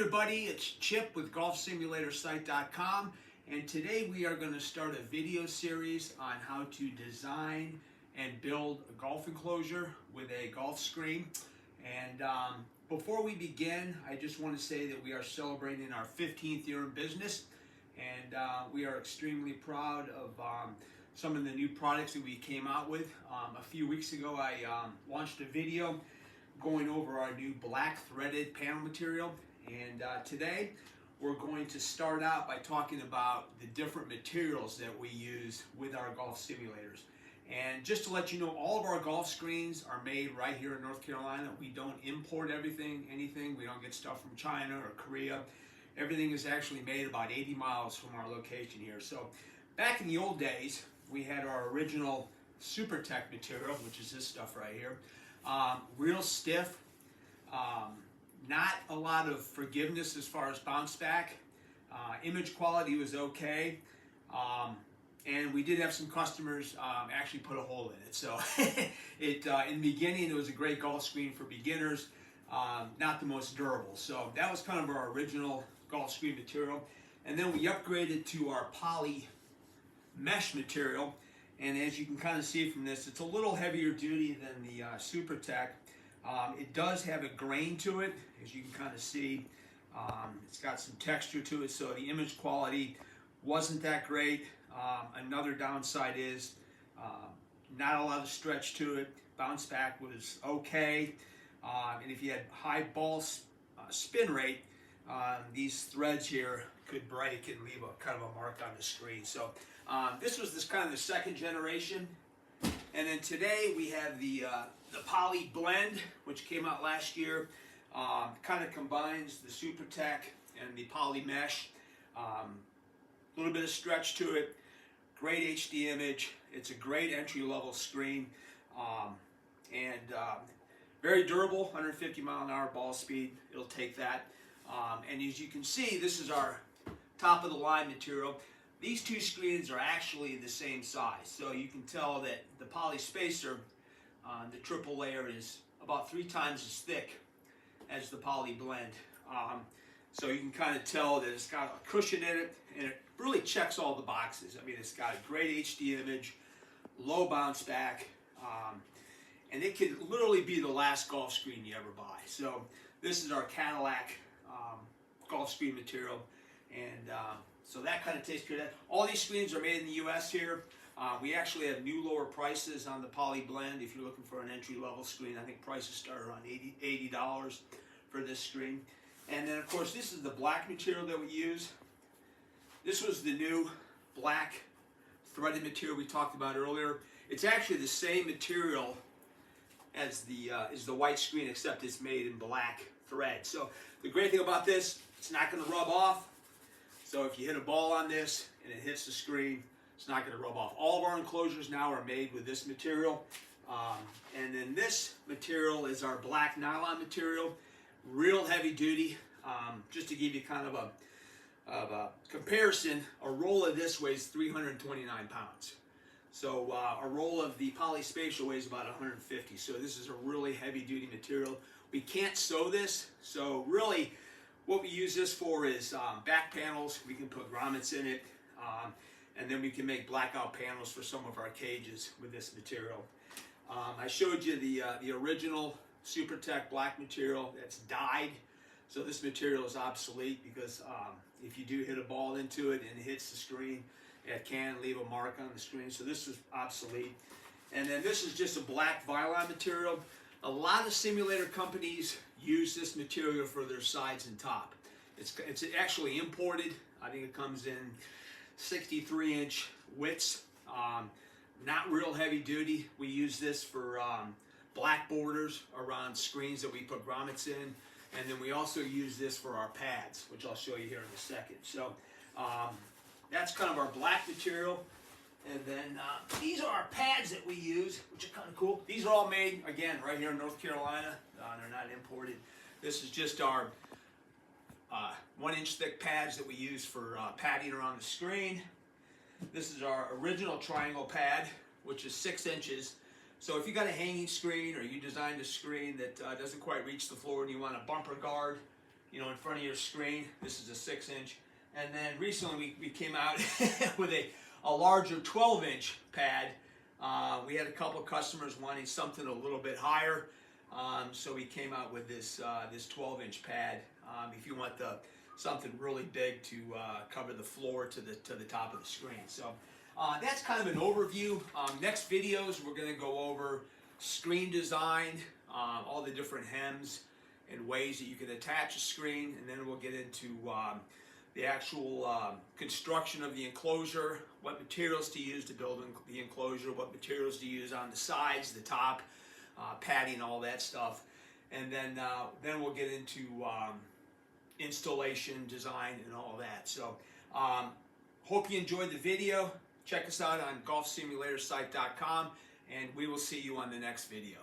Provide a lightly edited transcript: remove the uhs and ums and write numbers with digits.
Everybody, it's Chip with GolfSimulatorSite.com, and today we are going to start a video series on how to design and build a golf enclosure with a golf screen. And before we begin, I just want to say that we are celebrating our 15th year in business, and we are extremely proud of some of the new products that we came out with. A few weeks ago, I launched a video going over our new black threaded panel material. And today we're going to start out by talking about the different materials that we use with our golf simulators. And just to let you know, all of our golf screens are made right here in North Carolina. We don't import anything. We don't get stuff from China or Korea. Everything is actually made about 80 miles from our location here. So back in the old days, we had our original SuperTech material, which is this stuff right here. Real stiff. Not a lot of forgiveness as far as bounce back. Image quality was okay. And we did have some customers actually put a hole in it. So in the beginning, it was a great golf screen for beginners, not the most durable. So that was kind of our original golf screen material. And then we upgraded to our poly mesh material. And as you can kind of see from this, it's a little heavier duty than the SuperTech. It does have a grain to it, as you can kind of see. It's got some texture to it, so the image quality wasn't that great. Another downside is not a lot of stretch to it. Bounce back was okay. And if you had high ball spin rate, these threads here could break and leave a kind of a mark on the screen. So this was kind of the second generation. And then today we have the Poly Blend, which came out last year. Kind of combines the SuperTech and the Poly Mesh. A little bit of stretch to it. Great HD image. It's a great entry-level screen. And very durable, 150 mile an hour ball speed. It'll take that. And as you can see, this is our top of the line material. These two screens are actually the same size, so you can tell that the poly spacer, the triple layer, is about 3 times as thick as the Poly Blend. So you can kind of tell that it's got a cushion in it, and it really checks all the boxes. I mean, it's got a great HD image, low bounce back, and it could literally be the last golf screen you ever buy. So this is our Cadillac golf screen material, and so that kind of takes care of that. All these screens are made in the U.S. here. We actually have new lower prices on the Poly Blend. If you're looking for an entry-level screen, I think prices start around $80 for this screen. And then, of course, this is the black material that we use. This was the new black threaded material we talked about earlier. It's actually the same material as the white screen, except it's made in black thread. So the great thing about this, it's not going to rub off. So if you hit a ball on this and it hits the screen, it's not going to rub off. All of our enclosures now are made with this material. And then this material is our black nylon material. Real heavy duty. Just to give you kind of a comparison, a roll of this weighs 329 pounds. So a roll of the poly spatial weighs about 150. So this is a really heavy duty material. We can't sew this, so really what we use this for is back panels. We can put grommets in it, and then we can make blackout panels for some of our cages with this material. I showed you the original SuperTech black material that's dyed. So this material is obsolete because if you do hit a ball into it and it hits the screen, it can leave a mark on the screen. So this is obsolete. And then this is just a black Vilon material. A lot of simulator companies use this material for their sides and top. It's actually imported. I think it comes in 63-inch widths. Not real heavy duty. We use this for black borders around screens that we put grommets in. And then we also use this for our pads, which I'll show you here in a second. So that's kind of our black material. And then these are our pads that we use, which are kind of cool. These are all made, again, right here in North Carolina. They're not imported. This is just our 1-inch thick pads that we use for padding around the screen. This is our original triangle pad, which is 6 inches. So if you got a hanging screen or you designed a screen that doesn't quite reach the floor and you want a bumper guard, you know, in front of your screen. This is a 6-inch. And then recently we came out with a larger 12-inch pad. We had a couple customers wanting something a little bit higher, so we came out with this 12-inch pad. If you want something really big to cover the floor to the top of the screen. So that's kind of an overview. Next videos we're going to go over screen design, all the different hems and ways that you can attach a screen, and then we'll get into the actual construction of the enclosure, what materials to use to build the enclosure, what materials to use on the sides, the top, padding, all that stuff. And then we'll get into installation, design, and all that. So hope you enjoyed the video. Check us out on golfsimulatorsite.com, and we will see you on the next video.